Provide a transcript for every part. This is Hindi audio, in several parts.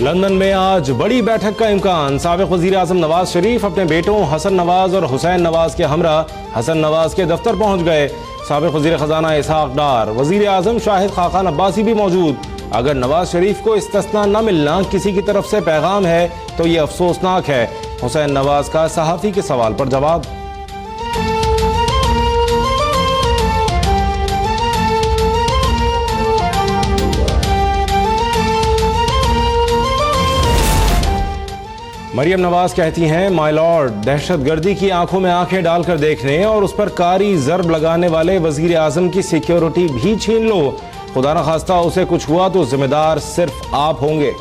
लंदन में आज बड़ी बैठक का इम्कान। साबिक वजीर आजम नवाज शरीफ अपने बेटों हसन नवाज और हुसैन नवाज के हमरा हसन नवाज के दफ्तर पहुंच गए। साबिक वजीर खजाना इसहाक डार, वजीर आजम शाहिद खाकान अब्बासी भी मौजूद। अगर नवाज शरीफ को इस्तिस्ना न मिलना किसी की तरफ से पैगाम है तो ये अफसोसनाक है। हुसैन नवाज का सहाफ़ी के सवाल पर जवाब। मरियम नवाज कहती हैं, माय लॉर्ड, दहशतगर्दी की आंखों में आंखें डालकर देखने और उस पर कारी जर्ब लगाने वाले वजीर आजम की सिक्योरिटी भी छीन लो। खुदा न खास्ता उसे कुछ हुआ तो जिम्मेदार सिर्फ आप होंगे।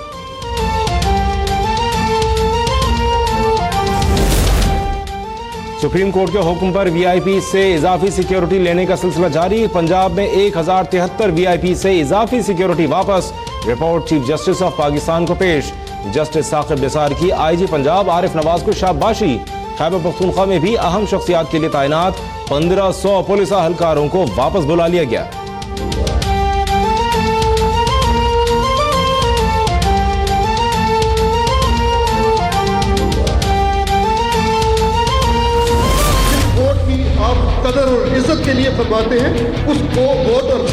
सुप्रीम कोर्ट के हुक्म पर वीआईपी से इजाफी सिक्योरिटी लेने का सिलसिला जारी। पंजाब में 1073 वीआईपी से इजाफी सिक्योरिटी वापस। Report chief justice of Pakistan को पेश। जस्टिस साकिब निसार की आईजी पंजाब आरिफ नवाज को शाबाशी। खैबर पख्तूनख्वा में भी अहम शख्सियात के लिए तैनात 1500 पुलिस अहलकारों को वापस बुला लिया गया। कदर और इज्जत के लिए फरमाते हैं, उसको वोट और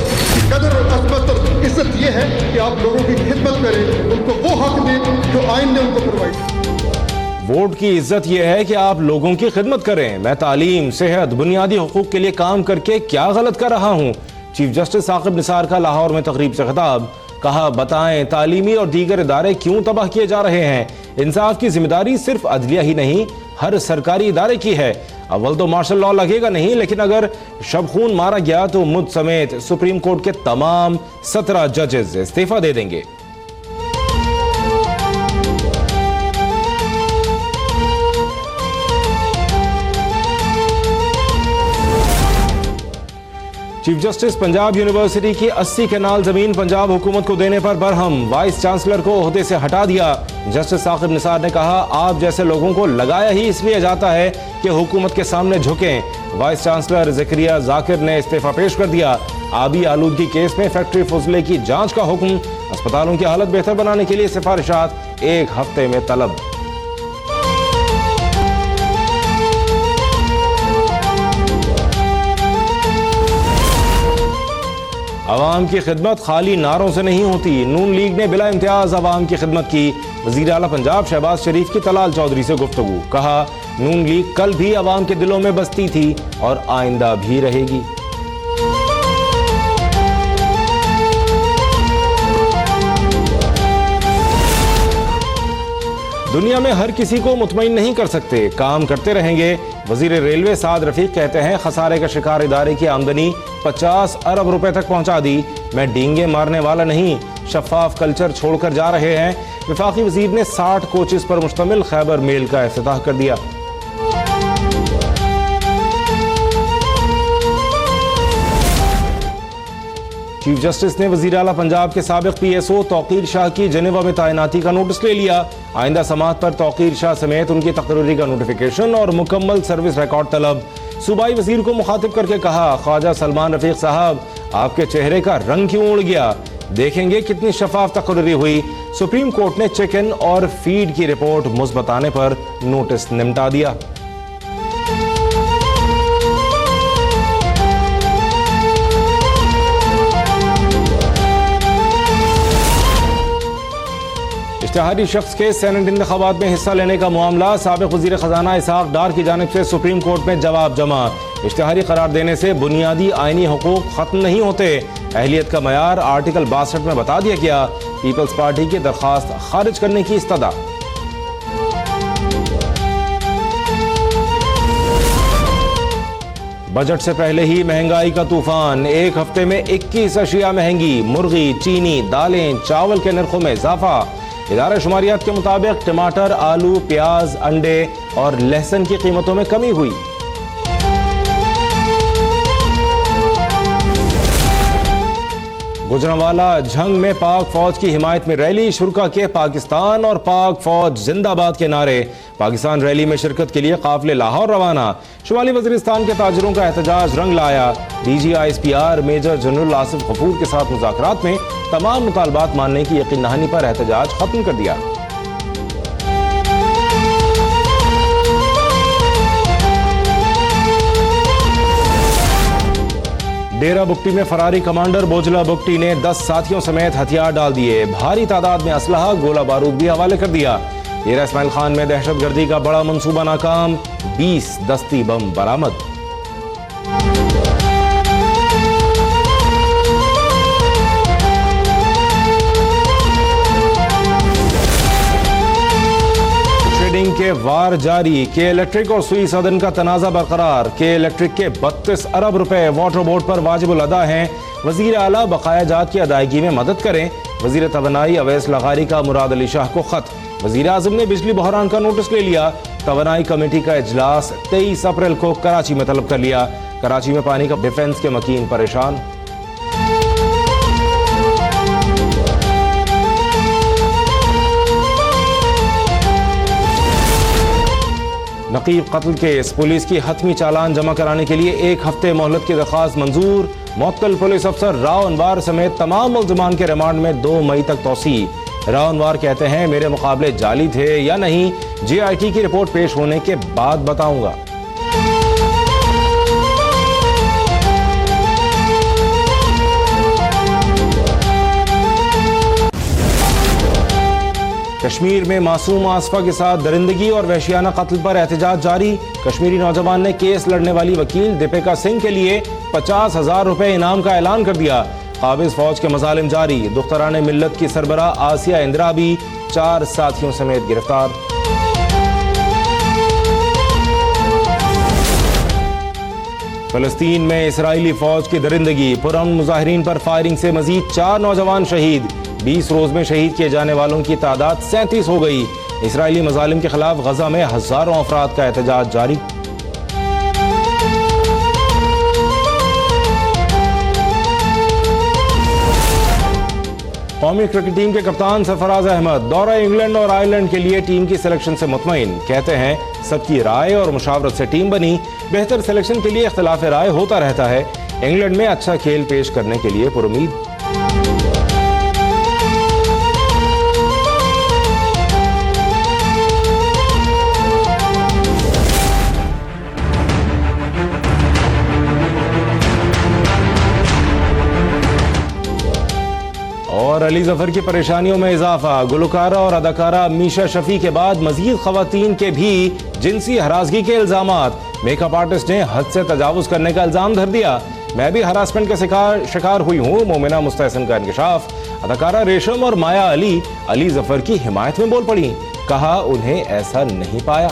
कदर और अजमत और इज्जत ये है कि आप लोगों की खिदमत करें, उनको वो हक दें जो आइन ने उनको प्रोवाइड। वोट की इज्जत यह है कि आप लोगों की खिदमत करें। मैं तालीम, सेहत, बुनियादी हुकूक के लिए काम करके क्या गलत कर रहा हूँ? चीफ जस्टिस साकिब निसार का लाहौर में तकरीब से खिताब। कहा, बताएं तालीमी और दीगर इदारे क्यों तबाह किए जा रहे हैं? इंसाफ की जिम्मेदारी सिर्फ अदलिया ही नहीं, हर सरकारी इदारे की है। अव्वल तो मार्शल लॉ लगेगा नहीं, लेकिन अगर शबखून मारा गया तो मुझ समेत सुप्रीम कोर्ट के तमाम 17 जजेस इस्तीफा दे देंगे। चीफ जस्टिस पंजाब यूनिवर्सिटी की 80 केनाल जमीन पंजाब हुकूमत को देने पर बरहम। वाइस चांसलर को ओहदे से हटा दिया। जस्टिस साकिब निसार ने कहा, आप जैसे लोगों को लगाया ही इसलिए जाता है कि हुकूमत के सामने झुकें। वाइस चांसलर ज़करिया जाकिर ने इस्तीफा पेश कर दिया। आबी आलूदगी केस में फैक्ट्री फुजले की जांच का हुक्म। अस्पतालों की हालत बेहतर बनाने के लिए सिफारिशात 1 हफ्ते में तलब। अवाम की खिदमत खाली नारों से नहीं होती। नून लीग ने बिला इम्तियाज अवाम की खिदमत की। वजीर आला पंजाब शहबाज शरीफ की तलाल चौधरी से गुफ्तगू। कहा, नून लीग कल भी अवाम के दिलों में बसती थी और आइंदा भी रहेगी। दुनिया में हर किसी को मुतमईन नहीं कर सकते, काम करते रहेंगे। वजीर रेलवे साद रफीक कहते हैं, खसारे का शिकार इदारे की आमदनी 50 अरब रुपए तक पहुंचा दी। मैं डींगे मारने वाला नहीं, शफाफ कल्चर छोड़कर जा रहे हैं। वफाकी वजीर ने 60 कोचेस पर मुश्तमिल खैबर मेल का इफ्तिताह कर दिया। चीफ जस्टिस ने वजीर आला पंजाब के साबिक PSO तौकीर शाह की जेनेवा में तैनाती का नोटिस ले लिया। आइंदा समात पर तौकीर शाह समेत उनकी तकरीरी का नोटिफिकेशन और मुकम्मल सर्विस रिकॉर्ड तलब। सूबाई वजीर को मुखातिब करके कहा, ख्वाजा सलमान रफीक साहब, आपके चेहरे का रंग क्यों उड़ गया? देखेंगे कितनी शफाफ तकरीरी हुई। सुप्रीम कोर्ट ने चिकन और फीड की रिपोर्ट मुस्बत आने पर नोटिस निमटा दिया। इश्तिहारी शख्स के सेनेट इंतखाबात में हिस्सा लेने का मामला। साबिक वजीर खजाना इसहाक डार की जानिब से सुप्रीम कोर्ट में जवाब जमा। इश्तिहारी करार देने से बुनियादी आईनी हुकूक खत्म नहीं होते। अहलियत का मयार आर्टिकल 62 में बता दिया गया। पीपल्स पार्टी की दरख्वास्त खारिज करने की इस्तदा। बजट से पहले ही महंगाई का तूफान। 1 हफ्ते में 21 अशिया महंगी। मुर्गी, चीनी, दालें, चावल के नरखों में इजाफा। इदारा शुमारियात के मुताबिक टमाटर, आलू, प्याज, अंडे और लहसुन की कीमतों में कमी हुई। गुजरांवाला जंग में पाक फौज की हिमायत में रैली, शुरका के पाकिस्तान और पाक फौज जिंदाबाद के नारे। पाकिस्तान रैली में शिरकत के लिए काफिले लाहौर रवाना। शुमाली वजीरिस्तान के ताजरों का एहतजाज रंग लाया। DG ISPR major general Asif Ghafoor के साथ मुज़ाकरात में तमाम मुतालबात मानने की यकीन दहानी पर एहतजाज खत्म कर दिया। डेरा बुगटी में फरारी कमांडर बोजला बुगटी ने 10 साथियों समेत हथियार डाल दिए। भारी तादाद में असलहा, गोला बारूद भी हवाले कर दिया। डेरा इस्माइल खान में दहशतगर्दी का बड़ा मंसूबा नाकाम, 20 दस्ती बम बरामद। के वार जारी, के इलेक्ट्रिक और सुई सदन का तनाजा बरकरार। के इलेक्ट्रिक के 32 अरब रुपए वाटर बोर्ड पर वाजिबुल अदा हैं। वजीर आला बकाया जात की अदायगी में मदद करें। वजीर तवानाई अवैस लगारी का मुराद अली शाह को खत। वजीर आजम ने बिजली बहरान का नोटिस ले लिया। तवानाई कमेटी का इजलास 23 अप्रैल को कराची में तलब कर लिया। कराची में पानी का डिफेंस के मकीन परेशान। नकीब कत्ल केस, पुलिस की हतमी चालान जमा कराने के लिए 1 हफ्ते मोहलत की दरख्वास्त मंजूर। मुअत्तल पुलिस अफसर राव अनवार समेत तमाम मुल्ज़िमान के रिमांड में 2 मई तक तौसी। राव अनवार कहते हैं मेरे मुकाबले जाली थे या नहीं, JIT की रिपोर्ट पेश होने के बाद बताऊंगा। कश्मीर में मासूम आसफा के साथ दरिंदगी और वहशियाना कत्ल पर एहतजाज जारी। कश्मीरी नौजवान ने केस लड़ने वाली वकील दीपिका सिंह के लिए 50,000 रुपए इनाम का ऐलान कर दिया। काबिज फौज के मजालिम जारी। दुख्तरान मिल्लत की सरबराह आसिया इंदिरा भी 4 साथियों समेत गिरफ्तार। फलस्तीन में इसराइली फौज की दरिंदगी, पुरअमन मुजाहिरीन पर फायरिंग से मजीद 4 नौजवान शहीद। 20 रोज में शहीद किए जाने वालों की तादाद 37 हो गई। इसराइली मजालिम के खिलाफ गजा में हजारों अफराद का एहतजाज जारी। कौमी क्रिकेट टीम के कप्तान सरफराज अहमद दौरा इंग्लैंड और आयरलैंड के लिए टीम की सिलेक्शन से मुतमईन। कहते हैं सबकी राय और मुशावरत से टीम बनी। बेहतर सिलेक्शन के लिए इख्तिलाफ राय होता रहता है। इंग्लैंड में अच्छा खेल पेश करने के लिए पुरुमीद। और अली जफर की परेशानियों में इजाफा। गुलकारा और अदाकारा मीशा शफी के बाद मजीद खवातीन के भी जिनसी हरासगी के इल्जामात। मेकअप आर्टिस्ट ने हद से तजावुज करने का इल्जाम धर दिया। मैं भी हरासमेंट का शिकार हुई हूँ, मोमिना मुस्तहसन का इंकशाफ। अदाकारा रेशम और माया अली जफर की हिमायत में बोल पड़ी। कहा उन्हें ऐसा नहीं पाया।